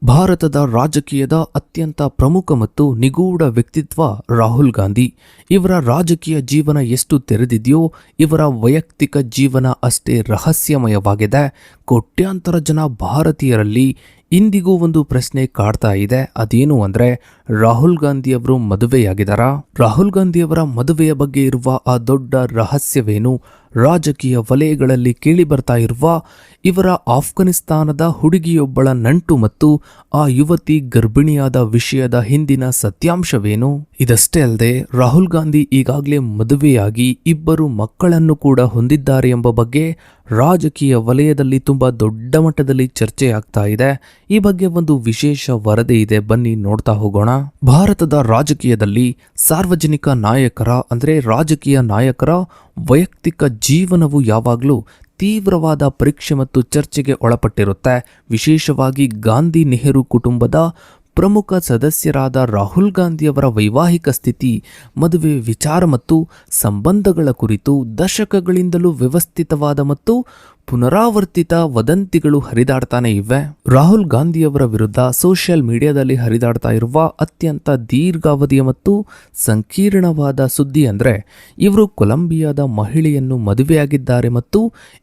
ಭಾರತದ ರಾಜಕೀಯದ ಅತ್ಯಂತ ಪ್ರಮುಖ ಮತ್ತು ನಿಗೂಢ ವ್ಯಕ್ತಿತ್ವ ರಾಹುಲ್ ಗಾಂಧಿ. ಇವರ ರಾಜಕೀಯ ಜೀವನ ಎಷ್ಟು ತೆರೆದಿದೆಯೋ ಇವರ ವೈಯಕ್ತಿಕ ಜೀವನ ಅಷ್ಟೇ ರಹಸ್ಯಮಯವಾಗಿದೆ. ಕೋಟ್ಯಾಂತರ ಜನ ಭಾರತೀಯರಲ್ಲಿ ಇಂದಿಗೂ ಒಂದು ಪ್ರಶ್ನೆ ಕಾಡ್ತಾ ಇದೆ. ಅದೇನು ಅಂದ್ರೆ, ರಾಹುಲ್ ಗಾಂಧಿಯವರು ಮದುವೆಯಾಗಿದ್ದಾರಾ? ರಾಹುಲ್ ಗಾಂಧಿಯವರ ಮದುವೆಯ ಬಗ್ಗೆ ಇರುವ ಆ ದೊಡ್ಡ ರಹಸ್ಯವೇನು? ರಾಜಕೀಯ ವಲಯಗಳಲ್ಲಿ ಕೇಳಿ ಬರ್ತಾ ಇರುವ ಇವರ ಆಫ್ಘನಿಸ್ತಾನದ ಹುಡುಗಿಯೊಬ್ಬಳ ನಂಟು ಮತ್ತು ಆ ಯುವತಿ ಗರ್ಭಿಣಿಯಾದ ವಿಷಯದ ಹಿಂದಿನ ಸತ್ಯಾಂಶವೇನು? ಇದಷ್ಟೇ ಅಲ್ಲದೆ ರಾಹುಲ್ ಗಾಂಧಿ ಈಗಾಗಲೇ ಮದುವೆಯಾಗಿ ಇಬ್ಬರು ಮಕ್ಕಳನ್ನು ಕೂಡ ಹೊಂದಿದ್ದಾರೆ ಎಂಬ ಬಗ್ಗೆ ರಾಜಕೀಯ ವಲಯದಲ್ಲಿ ತುಂಬಾ ದೊಡ್ಡ ಮಟ್ಟದಲ್ಲಿ ಚರ್ಚೆಯಾಗ್ತಾ ಇದೆ. ಈ ಬಗ್ಗೆ ಒಂದು ವಿಶೇಷ ವರದಿ ಇದೆ, ಬನ್ನಿ ನೋಡ್ತಾ ಹೋಗೋಣ. ಭಾರತದ ರಾಜಕೀಯದಲ್ಲಿ ಸಾರ್ವಜನಿಕ ನಾಯಕರ ಅಂದ್ರೆ ರಾಜಕೀಯ ನಾಯಕರ ವೈಯಕ್ತಿಕ ಜೀವನವು ಯಾವಾಗಲೂ ತೀವ್ರವಾದ ಪರೀಕ್ಷೆ ಮತ್ತು ಚರ್ಚೆಗೆ ಒಳಪಟ್ಟಿರುತ್ತೆ. ವಿಶೇಷವಾಗಿ ಗಾಂಧಿ ನೆಹರು ಕುಟುಂಬದ ಪ್ರಮುಖ ಸದಸ್ಯರಾದ ರಾಹುಲ್ ಗಾಂಧಿಯವರ ವೈವಾಹಿಕ ಸ್ಥಿತಿ, ಮದುವೆ ವಿಚಾರ ಮತ್ತು ಸಂಬಂಧಗಳ ಕುರಿತು ದಶಕಗಳಿಂದಲೂ ವ್ಯವಸ್ಥಿತವಾದ ಮತ್ತು ಪುನರಾವರ್ತಿತ ವದಂತಿಗಳು ಹರಿದಾಡ್ತಾನೆ ಇವೆ. ರಾಹುಲ್ ಗಾಂಧಿಯವರ ವಿರುದ್ಧ ಸೋಷಿಯಲ್ ಮೀಡಿಯಾದಲ್ಲಿ ಹರಿದಾಡ್ತಾ ಇರುವ ಅತ್ಯಂತ ದೀರ್ಘಾವಧಿಯ ಮತ್ತು ಸಂಕೀರ್ಣವಾದ ಸುದ್ದಿ ಅಂದ್ರೆ, ಇವರು ಕೊಲಂಬಿಯಾದ ಮಹಿಳೆಯನ್ನು ಮದುವೆಯಾಗಿದ್ದಾರೆ ಮತ್ತು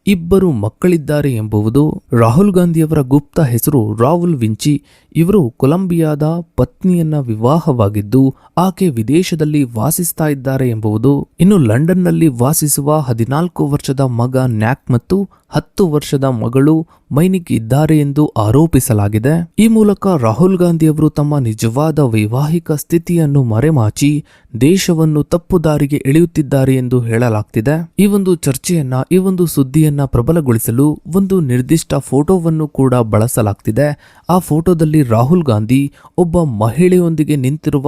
ಇಬ್ಬರು ಮಕ್ಕಳಿದ್ದಾರೆ ಎಂಬುವುದು. ರಾಹುಲ್ ಗಾಂಧಿಯವರ ಗುಪ್ತ ಹೆಸರು ರಾಹುಲ್ ವಿಂಚಿ. ಇವರು ಕೊಲಂಬಿಯಾದ ಪತ್ನಿಯನ್ನ ವಿವಾಹವಾಗಿದ್ದು ಆಕೆ ವಿದೇಶದಲ್ಲಿ ವಾಸಿಸ್ತಾ ಇದ್ದಾರೆ ಎಂಬುದು. ಇನ್ನು ಲಂಡನ್ನಲ್ಲಿ ವಾಸಿಸುವ 14 ವರ್ಷದ ಮಗ ನ್ಯಾಕ್ ಮತ್ತು 10 ವರ್ಷದ ಮಗಳು ಮೈನಿಕ್ ಇದ್ದಾರೆ ಎಂದು ಆರೋಪಿಸಲಾಗಿದೆ. ಈ ಮೂಲಕ ರಾಹುಲ್ ಗಾಂಧಿಯವರು ತಮ್ಮ ನಿಜವಾದ ವೈವಾಹಿಕ ಸ್ಥಿತಿಯನ್ನು ಮರೆಮಾಚಿ ದೇಶವನ್ನು ತಪ್ಪು ದಾರಿಗೆ ಎಳೆಯುತ್ತಿದ್ದಾರೆ ಎಂದು ಹೇಳಲಾಗ್ತಿದೆ. ಈ ಒಂದು ಚರ್ಚೆಯನ್ನ, ಈ ಒಂದು ಸುದ್ದಿಯನ್ನ ಪ್ರಬಲಗೊಳಿಸಲು ಒಂದು ನಿರ್ದಿಷ್ಟ ಫೋಟೋವನ್ನು ಕೂಡ ಬಳಸಲಾಗ್ತಿದೆ. ಆ ಫೋಟೋದಲ್ಲಿ ರಾಹುಲ್ ಗಾಂಧಿ ಒಬ್ಬ ಮಹಿಳೆಯೊಂದಿಗೆ ನಿಂತಿರುವ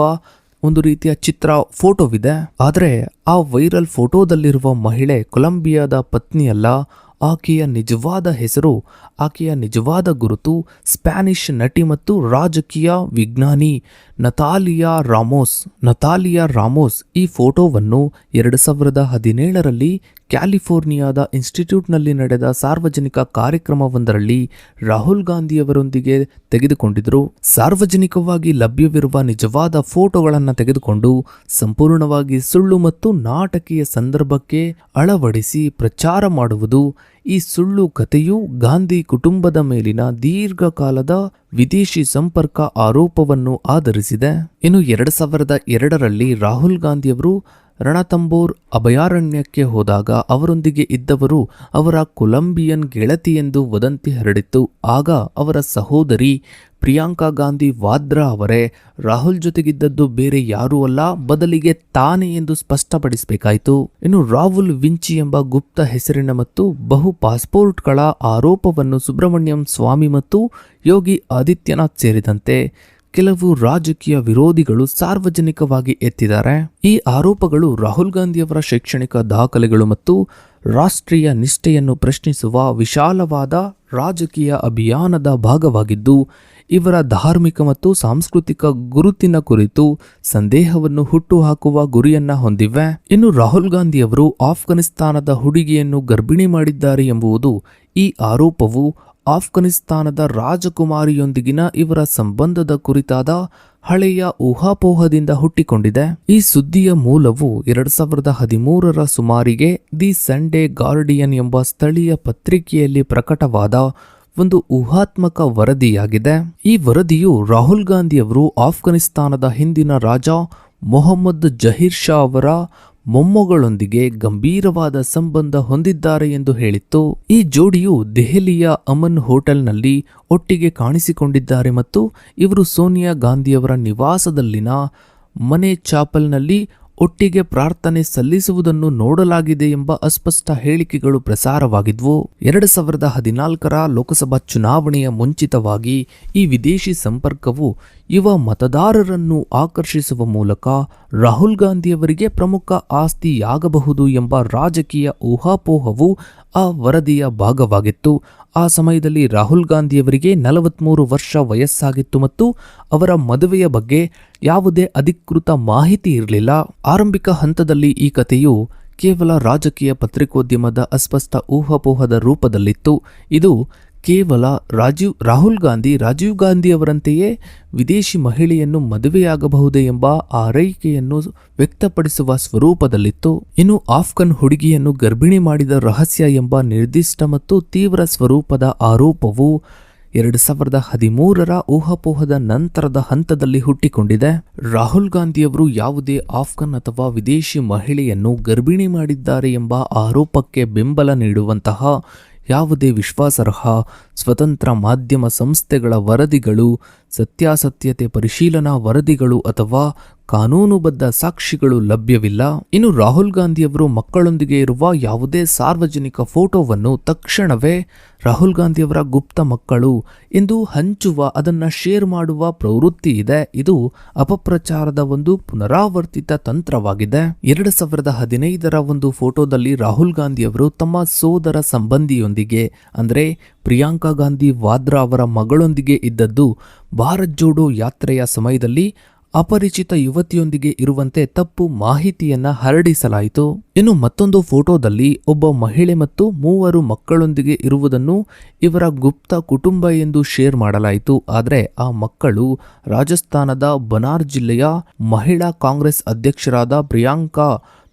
ಒಂದು ರೀತಿಯ ಫೋಟೋವಿದೆ. ಆದರೆ ಆ ವೈರಲ್ ಫೋಟೋದಲ್ಲಿರುವ ಮಹಿಳೆ ಕೊಲಂಬಿಯಾದ ಪತ್ನಿಯಲ್ಲ. ಆಕೆಯ ನಿಜವಾದ ಹೆಸರು, ಆಕೆಯ ನಿಜವಾದ ಗುರುತು ಸ್ಪ್ಯಾನಿಷ್ ನಟಿ ಮತ್ತು ರಾಜಕೀಯ ವಿಜ್ಞಾನಿ ನತಾಲಿಯಾ ರಾಮೋಸ್. ಈ ಫೋಟೋವನ್ನು 2017ರಲ್ಲಿ ಕ್ಯಾಲಿಫೋರ್ನಿಯಾದ ಇನ್ಸ್ಟಿಟ್ಯೂಟ್ನಲ್ಲಿ ನಡೆದ ಸಾರ್ವಜನಿಕ ಕಾರ್ಯಕ್ರಮವೊಂದರಲ್ಲಿ ರಾಹುಲ್ ಗಾಂಧಿಯವರೊಂದಿಗೆ ತೆಗೆದುಕೊಂಡಿದ್ದರು. ಸಾರ್ವಜನಿಕವಾಗಿ ಲಭ್ಯವಿರುವ ನಿಜವಾದ ಫೋಟೋಗಳನ್ನು ತೆಗೆದುಕೊಂಡು ಸಂಪೂರ್ಣವಾಗಿ ಸುಳ್ಳು ಮತ್ತು ನಾಟಕೀಯ ಸಂದರ್ಭಕ್ಕೆ ಅಳವಡಿಸಿ ಪ್ರಚಾರ ಮಾಡುವುದು. ಈ ಸುಳ್ಳು ಕಥೆಯು ಗಾಂಧಿ ಕುಟುಂಬದ ಮೇಲಿನ ದೀರ್ಘಕಾಲದ ವಿದೇಶಿ ಸಂಪರ್ಕ ಆರೋಪವನ್ನು ಆಧರಿಸಿದೆ. ಇನ್ನು 2002ರಲ್ಲಿ ರಾಹುಲ್ ಗಾಂಧಿಯವರು ರಣತಂಬೋರ್ ಅಭಯಾರಣ್ಯಕ್ಕೆ ಹೋದಾಗ ಅವರೊಂದಿಗೆ ಇದ್ದವರು ಅವರ ಕೊಲಂಬಿಯನ್ ಗೆಳತಿ ಎಂದು ವದಂತಿ ಹರಡಿತ್ತು. ಆಗ ಅವರ ಸಹೋದರಿ ಪ್ರಿಯಾಂಕಾ ಗಾಂಧಿ ವಾದ್ರಾ ಅವರೇ ರಾಹುಲ್ ಜೊತೆಗಿದ್ದದ್ದು ಬೇರೆ ಯಾರೂ ಅಲ್ಲ, ಬದಲಿಗೆ ತಾನೇ ಎಂದು ಸ್ಪಷ್ಟಪಡಿಸಬೇಕಾಯಿತು. ಇನ್ನು ರಾಹುಲ್ ವಿಂಚಿ ಎಂಬ ಗುಪ್ತ ಹೆಸರಿನ ಮತ್ತು ಬಹು ಪಾಸ್ಪೋರ್ಟ್ಗಳ ಆರೋಪವನ್ನು ಸುಬ್ರಹ್ಮಣ್ಯಂ ಸ್ವಾಮಿ ಮತ್ತು ಯೋಗಿ ಆದಿತ್ಯನಾಥ್ ಸೇರಿದಂತೆ ಕೆಲವು ರಾಜಕೀಯ ವಿರೋಧಿಗಳು ಸಾರ್ವಜನಿಕವಾಗಿ ಎತ್ತಿದ್ದಾರೆ. ಈ ಆರೋಪಗಳು ರಾಹುಲ್ ಗಾಂಧಿಯವರ ಶೈಕ್ಷಣಿಕ ದಾಖಲೆಗಳು ಮತ್ತು ರಾಷ್ಟ್ರೀಯ ನಿಷ್ಠೆಯನ್ನು ಪ್ರಶ್ನಿಸುವ ವಿಶಾಲವಾದ ರಾಜಕೀಯ ಅಭಿಯಾನದ ಭಾಗವಾಗಿದ್ದು, ಇವರ ಧಾರ್ಮಿಕ ಮತ್ತು ಸಾಂಸ್ಕೃತಿಕ ಗುರುತಿನ ಕುರಿತು ಸಂದೇಹವನ್ನು ಹುಟ್ಟುಹಾಕುವ ಗುರಿಯನ್ನ ಹೊಂದಿವೆ. ಇನ್ನು ರಾಹುಲ್ ಗಾಂಧಿಯವರು ಆಫ್ಘನಿಸ್ತಾನದ ಹುಡುಗಿಯನ್ನು ಗರ್ಭಿಣಿ ಮಾಡಿದ್ದಾರೆ ಎಂಬುದು. ಈ ಆರೋಪವು ಆಫ್ಘನಿಸ್ತಾನದ ರಾಜಕುಮಾರಿಯೊಂದಿಗಿನ ಇವರ ಸಂಬಂಧದ ಕುರಿತಾದ ಹಳೆಯ ಊಹಾಪೋಹದಿಂದ ಹುಟ್ಟಿಕೊಂಡಿದೆ. ಈ ಸುದ್ದಿಯ ಮೂಲವು 2013ರ ಸುಮಾರಿಗೆ ದಿ ಸಂಡೇ ಗಾರ್ಡಿಯನ್ ಎಂಬ ಸ್ಥಳೀಯ ಪತ್ರಿಕೆಯಲ್ಲಿ ಪ್ರಕಟವಾದ ಒಂದು ಊಹಾತ್ಮಕ ವರದಿಯಾಗಿದೆ. ಈ ವರದಿಯು ರಾಹುಲ್ ಗಾಂಧಿಯವರು ಆಫ್ಘನಿಸ್ತಾನದ ಹಿಂದಿನ ರಾಜ ಮೊಹಮ್ಮದ್ ಜಹೀರ್ ಶಾ ಅವರ ಮೊಮ್ಮಗಳೊಂದಿಗೆ ಗಂಭೀರವಾದ ಸಂಬಂಧ ಹೊಂದಿದ್ದಾರೆ ಎಂದು ಹೇಳಿತ್ತು. ಈ ಜೋಡಿಯು ದೆಹಲಿಯ ಅಮನ್ ಹೋಟೆಲ್ನಲ್ಲಿ ಒಟ್ಟಿಗೆ ಕಾಣಿಸಿಕೊಂಡಿದ್ದಾರೆ ಮತ್ತು ಇವರು ಸೋನಿಯಾ ಗಾಂಧಿಯವರ ನಿವಾಸದಲ್ಲಿನ ಮನೆ ಚಾಪಲ್ನಲ್ಲಿ ಒಟ್ಟಿಗೆ ಪ್ರಾರ್ಥನೆ ಸಲ್ಲಿಸುವುದನ್ನು ನೋಡಲಾಗಿದೆ ಎಂಬ ಅಸ್ಪಷ್ಟ ಹೇಳಿಕೆಗಳು ಪ್ರಸಾರವಾಗಿದ್ವು. 2014ರ ಲೋಕಸಭಾ ಚುನಾವಣೆಯ ಮುಂಚಿತವಾಗಿ ಈ ವಿದೇಶಿ ಸಂಪರ್ಕವು ಯುವ ಮತದಾರರನ್ನು ಆಕರ್ಷಿಸುವ ಮೂಲಕ ರಾಹುಲ್ ಗಾಂಧಿಯವರಿಗೆ ಪ್ರಮುಖ ಆಸ್ತಿಯಾಗಬಹುದು ಎಂಬ ರಾಜಕೀಯ ಊಹಾಪೋಹವು ಆ ವರದಿಯ ಭಾಗವಾಗಿತ್ತು. ಆ ಸಮಯದಲ್ಲಿ ರಾಹುಲ್ ಗಾಂಧಿಯವರಿಗೆ 43 ವರ್ಷ ವಯಸ್ಸಾಗಿತ್ತು ಮತ್ತು ಅವರ ಮದುವೆಯ ಬಗ್ಗೆ ಯಾವುದೇ ಅಧಿಕೃತ ಮಾಹಿತಿ ಇರಲಿಲ್ಲ. ಆರಂಭಿಕ ಹಂತದಲ್ಲಿ ಈ ಕಥೆಯು ಕೇವಲ ರಾಜಕೀಯ ಪತ್ರಿಕೋದ್ಯಮದ ಅಸ್ಪಷ್ಟ ಊಹಾಪೋಹದ ರೂಪದಲ್ಲಿತ್ತು. ಇದು ಕೇವಲ ರಾಹುಲ್ ಗಾಂಧಿ ರಾಜೀವ್ ಗಾಂಧಿ ಅವರಂತೆಯೇ ವಿದೇಶಿ ಮಹಿಳೆಯನ್ನು ಮದುವೆಯಾಗಬಹುದೇ ಎಂಬ ಆರೈಕೆಯನ್ನು ವ್ಯಕ್ತಪಡಿಸುವ ಸ್ವರೂಪದಲ್ಲಿತ್ತು. ಇನ್ನು ಆಫ್ಘನ್ ಹುಡುಗಿಯನ್ನು ಗರ್ಭಿಣಿ ಮಾಡಿದ ರಹಸ್ಯ ಎಂಬ ನಿರ್ದಿಷ್ಟ ಮತ್ತು ತೀವ್ರ ಸ್ವರೂಪದ ಆರೋಪವು 2013ರ ಊಹಾಪೋಹದ ನಂತರದ ಹಂತದಲ್ಲಿ ಹುಟ್ಟಿಕೊಂಡಿದೆ. ರಾಹುಲ್ ಗಾಂಧಿಯವರು ಯಾವುದೇ ಆಫ್ಘನ್ ಅಥವಾ ವಿದೇಶಿ ಮಹಿಳೆಯನ್ನು ಗರ್ಭಿಣಿ ಮಾಡಿದ್ದಾರೆ ಎಂಬ ಆರೋಪಕ್ಕೆ ಬೆಂಬಲ ನೀಡುವಂತಹ ಯಾವುದೇ ವಿಶ್ವಾಸಾರ್ಹ ಸ್ವತಂತ್ರ ಮಾಧ್ಯಮ ಸಂಸ್ಥೆಗಳ ವರದಿಗಳು, ಸತ್ಯಾಸತ್ಯತೆ ಪರಿಶೀಲನಾ ವರದಿಗಳು ಅಥವಾ ಕಾನೂನುಬದ್ಧ ಸಾಕ್ಷಿಗಳು ಲಭ್ಯವಿಲ್ಲ. ಇನ್ನು ರಾಹುಲ್ ಗಾಂಧಿಯವರು ಮಕ್ಕಳೊಂದಿಗೆ ಇರುವ ಯಾವುದೇ ಸಾರ್ವಜನಿಕ ಫೋಟೋವನ್ನು ತಕ್ಷಣವೇ ರಾಹುಲ್ ಗಾಂಧಿಯವರ ಗುಪ್ತ ಮಕ್ಕಳು ಎಂದು ಹಂಚುವ, ಅದನ್ನು ಶೇರ್ ಮಾಡುವ ಪ್ರವೃತ್ತಿ ಇದೆ. ಇದು ಅಪಪ್ರಚಾರದ ಒಂದು ಪುನರಾವರ್ತಿತ ತಂತ್ರವಾಗಿದೆ. 2015ರ ಒಂದು ಫೋಟೋದಲ್ಲಿ ರಾಹುಲ್ ಗಾಂಧಿಯವರು ತಮ್ಮ ಸೋದರ ಸಂಬಂಧಿಯೊಂದಿಗೆ ಅಂದರೆ ಪ್ರಿಯಾಂಕಾ ಗಾಂಧಿ ವಾದ್ರಾ ಅವರ ಮಗಳೊಂದಿಗೆ ಇದ್ದದ್ದು ಭಾರತ್ ಜೋಡೋ ಯಾತ್ರೆಯ ಸಮಯದಲ್ಲಿ ಅಪರಿಚಿತ ಯುವತಿಯೊಂದಿಗೆ ಇರುವಂತೆ ತಪ್ಪು ಮಾಹಿತಿಯನ್ನ ಹರಡಿಸಲಾಯಿತು. ಇನ್ನು ಮತ್ತೊಂದು ಫೋಟೋದಲ್ಲಿ ಒಬ್ಬ ಮಹಿಳೆ ಮತ್ತು 3 ಮಕ್ಕಳೊಂದಿಗೆ ಇರುವುದನ್ನು ಇವರ ಗುಪ್ತ ಕುಟುಂಬ ಎಂದು ಶೇರ್ ಮಾಡಲಾಯಿತು. ಆದರೆ ಆ ಮಕ್ಕಳು ರಾಜಸ್ಥಾನದ ಬನಾರ್ ಜಿಲ್ಲೆಯ ಮಹಿಳಾ ಕಾಂಗ್ರೆಸ್ ಅಧ್ಯಕ್ಷರಾದ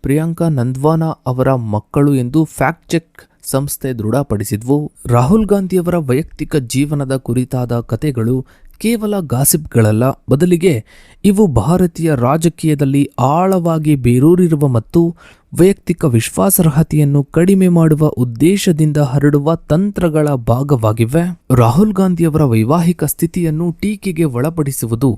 ಪ್ರಿಯಾಂಕಾ ನಂದ್ವಾನಾ ಅವರ ಮಕ್ಕಳು ಎಂದು ಫ್ಯಾಕ್ಟ್ ಚೆಕ್ ಸಂಸ್ಥೆ ದೃಢಪಡಿಸಿದ್ವು. ರಾಹುಲ್ ಗಾಂಧಿಯವರ ವೈಯಕ್ತಿಕ ಜೀವನದ ಕುರಿತಾದ ಕಥೆಗಳು ಕೇವಲ ಗಾಸಿಪ್ಗಳಲ್ಲ, ಬದಲಿಗೆ ಇವು ಭಾರತೀಯ ರಾಜಕೀಯದಲ್ಲಿ ಆಳವಾಗಿ ಬೇರೂರಿರುವ ಮತ್ತು ವೈಯಕ್ತಿಕ ವಿಶ್ವಾಸಾರ್ಹತೆಯನ್ನು ಕಡಿಮೆ ಮಾಡುವ ಉದ್ದೇಶದಿಂದ ಹರಡುವ ತಂತ್ರಗಳ ಭಾಗವಾಗಿವೆ. ರಾಹುಲ್ ಗಾಂಧಿಯವರ ವೈವಾಹಿಕ ಸ್ಥಿತಿಯನ್ನು ಟೀಕೆಗೆ ಒಳಪಡಿಸುವುದು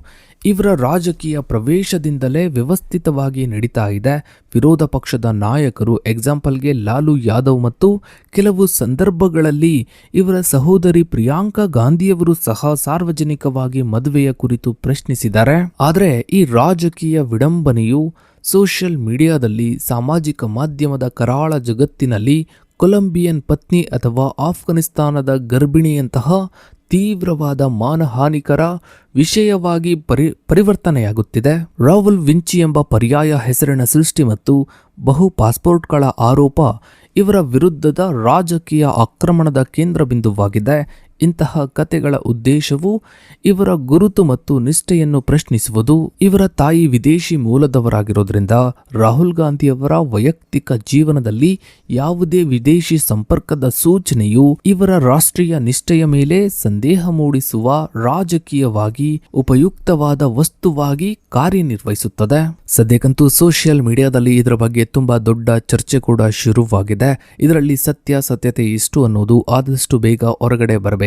ಇವರ ರಾಜಕೀಯ ಪ್ರವೇಶದಿಂದಲೇ ವ್ಯವಸ್ಥಿತವಾಗಿ ನಡೀತಾ ಇದೆ. ವಿರೋಧ ಪಕ್ಷದ ನಾಯಕರು, ಎಕ್ಸಾಂಪಲ್ಗೆ ಲಾಲು ಯಾದವ್ ಮತ್ತು ಕೆಲವು ಸಂದರ್ಭಗಳಲ್ಲಿ ಇವರ ಸಹೋದರಿ ಪ್ರಿಯಾಂಕಾ ಗಾಂಧಿಯವರು ಸಹ ಸಾರ್ವಜನಿಕವಾಗಿ ಮದುವೆಯ ಕುರಿತು ಪ್ರಶ್ನಿಸಿದ್ದಾರೆ. ಆದರೆ ಈ ರಾಜಕೀಯ ವಿಡಂಬನೆಯು ಸೋಷಿಯಲ್ ಮೀಡಿಯಾದಲ್ಲಿ, ಸಾಮಾಜಿಕ ಮಾಧ್ಯಮದ ಕರಾಳ ಜಗತ್ತಿನಲ್ಲಿ ಕೊಲಂಬಿಯನ್ ಪತ್ನಿ ಅಥವಾ ಆಫ್ಘನಿಸ್ತಾನದ ಗರ್ಭಿಣಿಯಂತಹ ತೀವ್ರವಾದ ಮಾನಹಾನಿಕರ ವಿಷಯವಾಗಿ ಪರಿವರ್ತನೆಯಾಗುತ್ತಿದೆ. ರಾಹುಲ್ ವಿಂಚಿ ಎಂಬ ಪರ್ಯಾಯ ಹೆಸರಿನ ಸೃಷ್ಟಿ ಮತ್ತು ಬಹು ಪಾಸ್ಪೋರ್ಟ್ಗಳ ಆರೋಪ ಇವರ ವಿರುದ್ಧದ ರಾಜಕೀಯ ಆಕ್ರಮಣದ ಕೇಂದ್ರ ಬಿಂದುವಾಗಿದೆ. ಇಂತಹ ಕತೆಗಳ ಉದ್ದೇಶವು ಇವರ ಗುರುತು ಮತ್ತು ನಿಷ್ಠೆಯನ್ನು ಪ್ರಶ್ನಿಸುವುದು. ಇವರ ತಾಯಿ ವಿದೇಶಿ ಮೂಲದವರಾಗಿರೋದ್ರಿಂದ ರಾಹುಲ್ ಗಾಂಧಿಯವರ ವೈಯಕ್ತಿಕ ಜೀವನದಲ್ಲಿ ಯಾವುದೇ ವಿದೇಶಿ ಸಂಪರ್ಕದ ಸೂಚನೆಯು ಇವರ ರಾಷ್ಟ್ರೀಯ ನಿಷ್ಠೆಯ ಮೇಲೆ ಸಂದೇಹ ಮೂಡಿಸುವ ರಾಜಕೀಯವಾಗಿ ಉಪಯುಕ್ತವಾದ ವಸ್ತುವಾಗಿ ಕಾರ್ಯನಿರ್ವಹಿಸುತ್ತದೆ. ಸದ್ಯಕ್ಕಂತೂ ಸೋಷಿಯಲ್ ಮೀಡಿಯಾದಲ್ಲಿ ಇದರ ಬಗ್ಗೆ ತುಂಬಾ ದೊಡ್ಡ ಚರ್ಚೆ ಕೂಡ ಶುರುವಾಗಿದೆ. ಇದರಲ್ಲಿ ಸತ್ಯಾಸತ್ಯತೆ ಎಷ್ಟು ಅನ್ನೋದು ಆದಷ್ಟು ಬೇಗ ಹೊರಗಡೆ ಬರಬೇಕಿದೆ.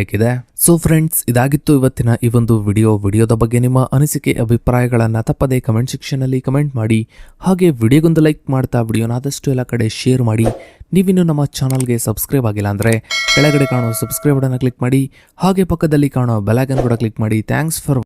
ಸೊ ಫ್ರೆಂಡ್ಸ್, ಇದಾಗಿತ್ತು ಇವತ್ತಿನ ಈ ಒಂದು ವಿಡಿಯೋದ ಬಗ್ಗೆ ನಿಮ್ಮ ಅನಿಸಿಕೆ ಅಭಿಪ್ರಾಯಗಳನ್ನು ತಪ್ಪದೆ ಕಮೆಂಟ್ ಸೆಕ್ಷನ್ ಅಲ್ಲಿ ಕಮೆಂಟ್ ಮಾಡಿ. ಹಾಗೆ ವಿಡಿಯೋಗೊಂದು ಲೈಕ್ ಮಾಡ್ತಾ ವಿಡಿಯೋನ ಆದಷ್ಟು ಎಲ್ಲ ಕಡೆ ಶೇರ್ ಮಾಡಿ. ನೀವಿನ್ನು ನಮ್ಮ ಚಾನಲ್ಗೆ ಸಬ್ಸ್ಕ್ರೈಬ್ ಆಗಿಲ್ಲ ಅಂದರೆ ಕೆಳಗಡೆ ಕಾಣೋ ಸಬ್ಸ್ಕ್ರೈಬ್ ಬಟನ್ ಕ್ಲಿಕ್ ಮಾಡಿ. ಹಾಗೆ ಪಕ್ಕದಲ್ಲಿ ಕಾಣೋ ಬೆಲ್ ಐಕಾನ್ ಕೂಡ ಕ್ಲಿಕ್ ಮಾಡಿ. Thanks for